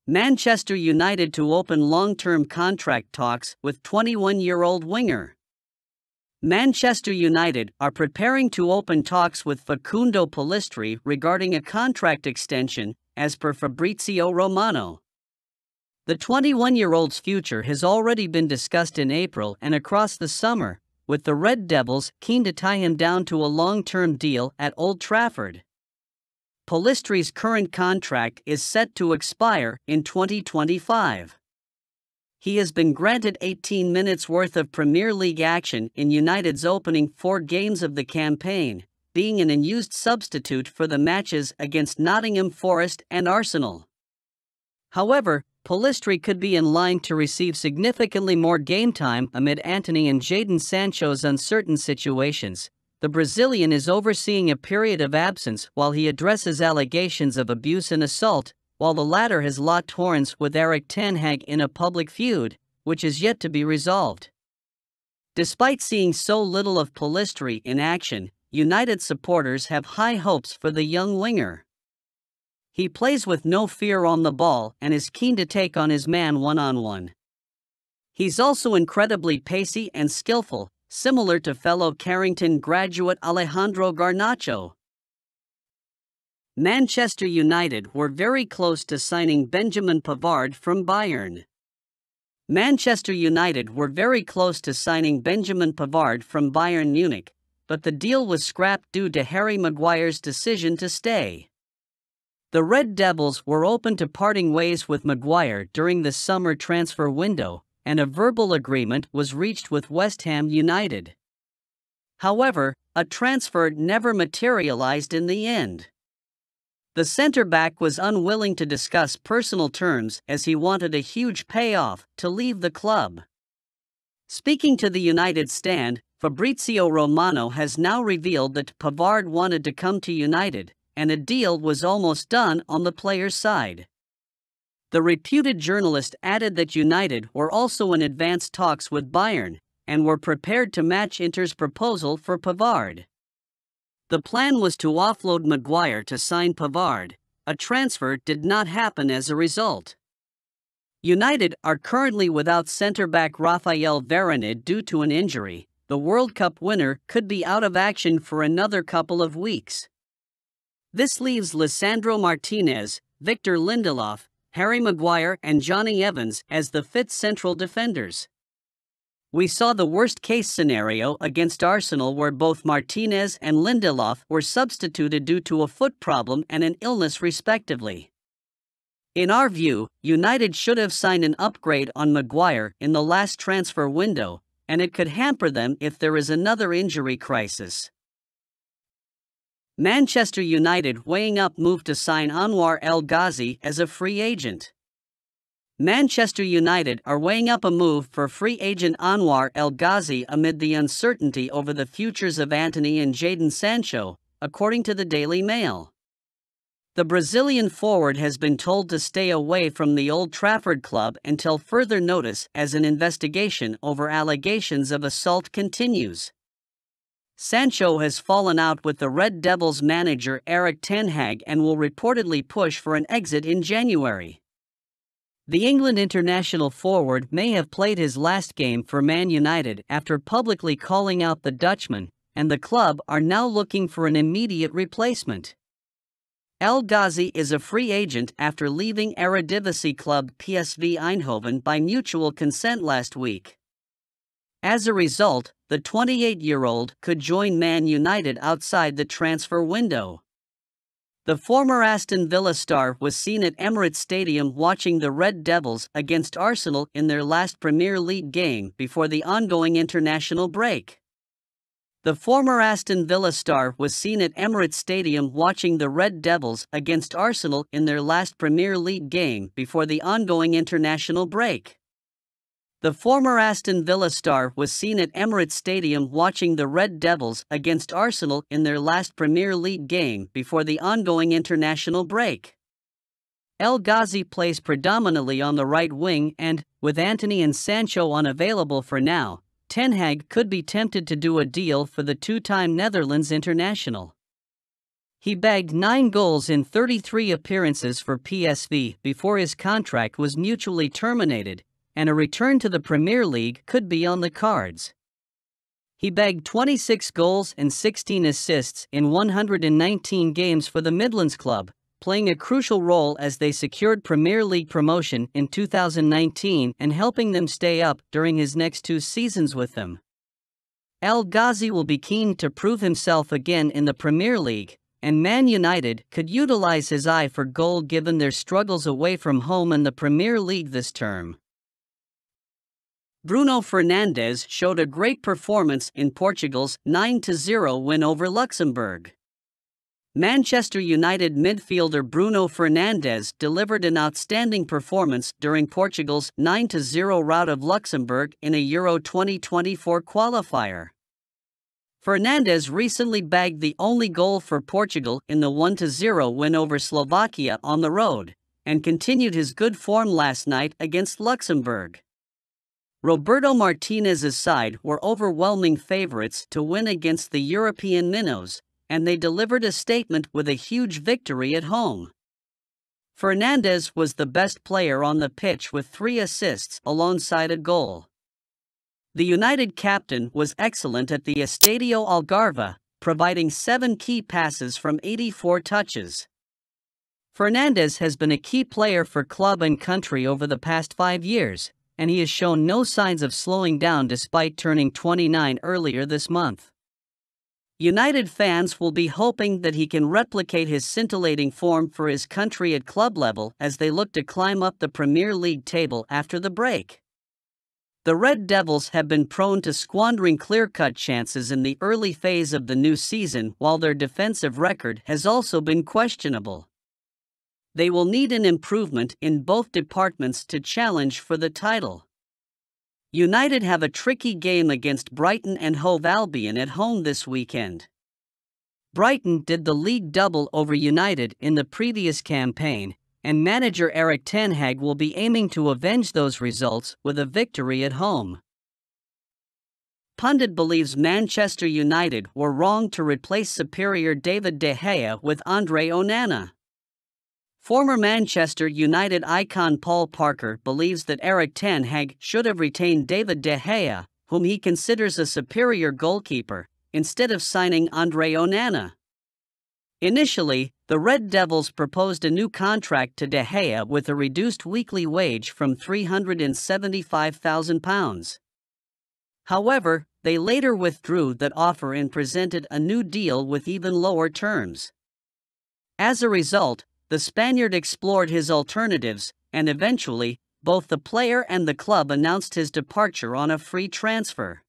Manchester United to open long-term contract talks with 21-year-old winger. Manchester United are preparing to open talks with Facundo Pellistri regarding a contract extension, as per Fabrizio Romano. The 21-year-old's future has already been discussed in April and across the summer, with the Red Devils keen to tie him down to a long-term deal at Old Trafford. Pellistri's current contract is set to expire in 2025. He has been granted 18 minutes worth of Premier League action in United's opening 4 games of the campaign, being an unused substitute for the matches against Nottingham Forest and Arsenal. However, Pellistri could be in line to receive significantly more game time amid Antony and Jadon Sancho's uncertain situations. The Brazilian is overseeing a period of absence while he addresses allegations of abuse and assault, while the latter has locked horns with Erik ten Hag in a public feud, which is yet to be resolved. Despite seeing so little of Pellistri in action, United supporters have high hopes for the young winger. He plays with no fear on the ball and is keen to take on his man one-on-one. He's also incredibly pacey and skillful, similar to fellow Carrington graduate Alejandro Garnacho. Manchester United were very close to signing Benjamin Pavard from Bayern. Manchester United were very close to signing Benjamin Pavard from Bayern Munich, but the deal was scrapped due to Harry Maguire's decision to stay. The Red Devils were open to parting ways with Maguire during the summer transfer window, and a verbal agreement was reached with West Ham United. However, a transfer never materialized in the end. The centre-back was unwilling to discuss personal terms as he wanted a huge payoff to leave the club. Speaking to the United Stand, Fabrizio Romano has now revealed that Pavard wanted to come to United, and a deal was almost done on the player's side. The reputed journalist added that United were also in advanced talks with Bayern, and were prepared to match Inter's proposal for Pavard. The plan was to offload Maguire to sign Pavard. A transfer did not happen as a result. United are currently without centre-back Raphael Varane due to an injury. The World Cup winner could be out of action for another couple of weeks. This leaves Lisandro Martinez, Victor Lindelof, Harry Maguire and Johnny Evans as the fit central defenders. We saw the worst-case scenario against Arsenal where both Martinez and Lindelof were substituted due to a foot problem and an illness respectively. In our view, United should have signed an upgrade on Maguire in the last transfer window, and it could hamper them if there is another injury crisis. Manchester United weighing up move to sign Anwar El Ghazi as a free agent. Manchester United are weighing up a move for free agent Anwar El Ghazi amid the uncertainty over the futures of Antony and Jadon Sancho, according to the Daily Mail. The Brazilian forward has been told to stay away from the Old Trafford club until further notice as an investigation over allegations of assault continues. Sancho has fallen out with the Red Devils manager Erik ten Hag and will reportedly push for an exit in January. The England international forward may have played his last game for Man United after publicly calling out the Dutchman, and the club are now looking for an immediate replacement. El Ghazi is a free agent after leaving Eredivisie club PSV Eindhoven by mutual consent last week. As a result, the 28-year-old could join Man United outside the transfer window. The former Aston Villa star was seen at Emirates Stadium watching the Red Devils against Arsenal in their last Premier League game before the ongoing international break. The former Aston Villa star was seen at Emirates Stadium watching the Red Devils against Arsenal in their last Premier League game before the ongoing international break. The former Aston Villa star was seen at Emirates Stadium watching the Red Devils against Arsenal in their last Premier League game before the ongoing international break. El Ghazi plays predominantly on the right wing and, with Antony and Sancho unavailable for now, Ten Hag could be tempted to do a deal for the two-time Netherlands international. He bagged 9 goals in 33 appearances for PSV before his contract was mutually terminated, and a return to the Premier League could be on the cards. He bagged 26 goals and 16 assists in 119 games for the Midlands club, playing a crucial role as they secured Premier League promotion in 2019 and helping them stay up during his next 2 seasons with them. Ghazi will be keen to prove himself again in the Premier League, and Man United could utilize his eye for goal given their struggles away from home in the Premier League this term. Bruno Fernandes showed a great performance in Portugal's 9-0 win over Luxembourg. Manchester United midfielder Bruno Fernandes delivered an outstanding performance during Portugal's 9-0 rout of Luxembourg in a Euro 2024 qualifier. Fernandes recently bagged the only goal for Portugal in the 1-0 win over Slovakia on the road, and continued his good form last night against Luxembourg. Roberto Martinez's side were overwhelming favorites to win against the European minnows, and they delivered a statement with a huge victory at home. Fernandes was the best player on the pitch with 3 assists alongside a goal. The United captain was excellent at the Estadio Algarve, providing 7 key passes from 84 touches. Fernandes has been a key player for club and country over the past 5 years, and he has shown no signs of slowing down despite turning 29 earlier this month. United fans will be hoping that he can replicate his scintillating form for his country at club level as they look to climb up the Premier League table after the break. The Red Devils have been prone to squandering clear-cut chances in the early phase of the new season, while their defensive record has also been questionable. They will need an improvement in both departments to challenge for the title. United have a tricky game against Brighton and Hove Albion at home this weekend. Brighton did the league double over United in the previous campaign, and manager Erik ten Hag will be aiming to avenge those results with a victory at home. Pundit believes Manchester United were wrong to replace superior David De Gea with Andre Onana. Former Manchester United icon Paul Parker believes that Erik ten Hag should have retained David De Gea, whom he considers a superior goalkeeper, instead of signing Andre Onana. Initially, the Red Devils proposed a new contract to De Gea with a reduced weekly wage from £375,000. However, they later withdrew that offer and presented a new deal with even lower terms. As a result, the Spaniard explored his alternatives, and eventually, both the player and the club announced his departure on a free transfer.